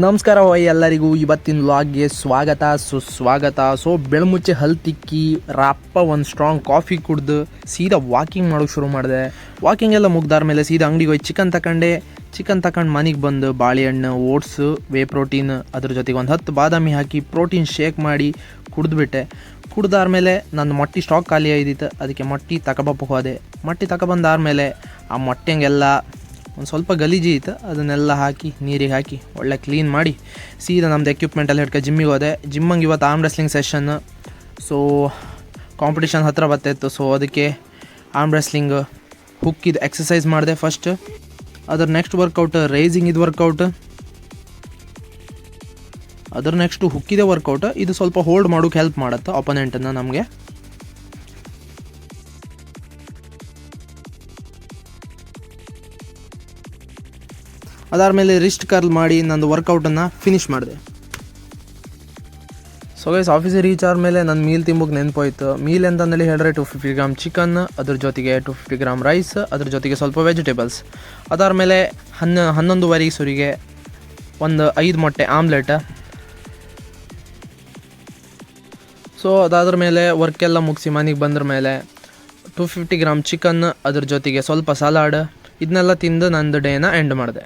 ನಮಸ್ಕಾರ ಎಲ್ಲರಿಗೂ ಇವತ್ತಿನ ವ್ಲಾಗ್ಗೆ ಸ್ವಾಗತ ಸುಸ್ವಾಗತ. ಸೊ ಬೆಳಮುಚ್ಚೆ ಹಲ್ ತಿಕ್ಕಿ ರಪ್ಪ ಒಂದು ಸ್ಟ್ರಾಂಗ್ ಕಾಫಿ ಕುಡ್ದು ಸೀದಾ ವಾಕಿಂಗ್ ಮಾಡೋಕ್ಕೆ ಶುರು ಮಾಡಿದೆ. ವಾಕಿಂಗ್ ಎಲ್ಲ ಮುಗ್ದಾರ ಮೇಲೆ ಸೀದಾ ಅಂಗಡಿಗೆ ಹೋಗಿ ಚಿಕನ್ ತಗೊಂಡು ಮನೆಗೆ ಬಂದು ಬಾಳೆಹಣ್ಣು, ಓಟ್ಸು, ವೇ ಪ್ರೋಟೀನ್, ಅದ್ರ ಜೊತೆಗೆ ಒಂದು 10 ಬಾದಾಮಿ ಹಾಕಿ ಪ್ರೋಟೀನ್ ಶೇಕ್ ಮಾಡಿ ಕುಡಿದ್ಬಿಟ್ಟೆ. ಕುಡ್ದಾದ್ಮೇಲೆ ನನ್ನ ಮೊಟ್ಟೆ ಸ್ಟಾಕ್ ಖಾಲಿ ಆಗಿದ್ದಿತ್ತು, ಅದಕ್ಕೆ ಮೊಟ್ಟೆ ತಗೊಬಪ್ಪಕ್ಕೆ ಹೋದೆ. ಮೊಟ್ಟೆ ತಗೊಬಂದಾದ್ಮೇಲೆ ಆ ಮೊಟ್ಟೆಗೆಲ್ಲ ಒಂದು ಸ್ವಲ್ಪ ಗಲೀಜು ಇತ್ತು, ಅದನ್ನೆಲ್ಲ ಹಾಕಿ ನೀರಿಗೆ ಹಾಕಿ ಒಳ್ಳೆ ಕ್ಲೀನ್ ಮಾಡಿ ಸೀದಾ ನಮ್ಮದು ಎಕ್ವಿಪ್ಮೆಂಟೆಲ್ಲ ಹಿಡ್ಕೊ ಜಿಮ್ಮಿಗೆ ಹೋದೆ. ಜಿಮ್ಮಂಗೆ ಇವತ್ತು arm wrestling session. So competition ಹತ್ತಿರ ಬರ್ತಾಯಿತ್ತು. ಸೊ ಅದಕ್ಕೆ ಆರ್ಮ್ ರೆಸ್ಲಿಂಗ್ ಹುಕ್ಕಿದ್ದು ಎಕ್ಸಸೈಸ್ ಮಾಡಿದೆ ಫಸ್ಟ್. ಅದರ ನೆಕ್ಸ್ಟ್ ವರ್ಕೌಟ್ ರೈಸಿಂಗ್ ಇದು ವರ್ಕೌಟ್. ಅದರ ನೆಕ್ಸ್ಟು ಹುಕ್ಕಿದೆ ವರ್ಕೌಟ್. ಇದು ಸ್ವಲ್ಪ ಹೋಲ್ಡ್ ಮಾಡೋಕ್ಕೆ ಹೆಲ್ಪ್ ಮಾಡುತ್ತೆ ಅಪೋನೆಂಟನ್ನು ನಮಗೆ. ಅದಾದಮೇಲೆ ರಿಸ್ಟ್ ಕರ್ಲ್ ಮಾಡಿ ನಂದು ವರ್ಕೌಟನ್ನು ಫಿನಿಷ್ ಮಾಡಿದೆ. ಸೊ ಗೈಸ್, ಆಫೀಸಿಗೆ ರೀಚ್ ಆದಮೇಲೆ ನನ್ನ ಮೀಲ್ ತಿಂಬೋಕೆ ನೆನಪೋಯ್ತು. ಮೀಲ್ ಅಂತಂದೇಳಿ ಹೇಳಿದ್ರೆ 250 ಗ್ರಾಮ್ ಚಿಕನ್, ಅದ್ರ ಜೊತೆಗೆ 250 ಗ್ರಾಮ್ ರೈಸ್, ಅದ್ರ ಜೊತೆಗೆ ಸ್ವಲ್ಪ ವೆಜಿಟೇಬಲ್ಸ್. ಅದಾದಮೇಲೆ 11:30 ಸುರಿಗೆ ಒಂದು 5 ಮೊಟ್ಟೆ ಆಮ್ಲೆಟ್. ಸೊ ಅದಾದ್ರ ಮೇಲೆ ವರ್ಕೆಲ್ಲ ಮುಗಿಸಿ ಮನೆಗೆ ಬಂದ್ರ ಮೇಲೆ 250 ಗ್ರಾಮ್ ಚಿಕನ್, ಅದ್ರ ಜೊತೆಗೆ ಸ್ವಲ್ಪ ಸಲಾಡ್, ಇದನ್ನೆಲ್ಲ ತಿಂದು ನಂದು ಡೇನ ಎಂಡ್ ಮಾಡಿದೆ.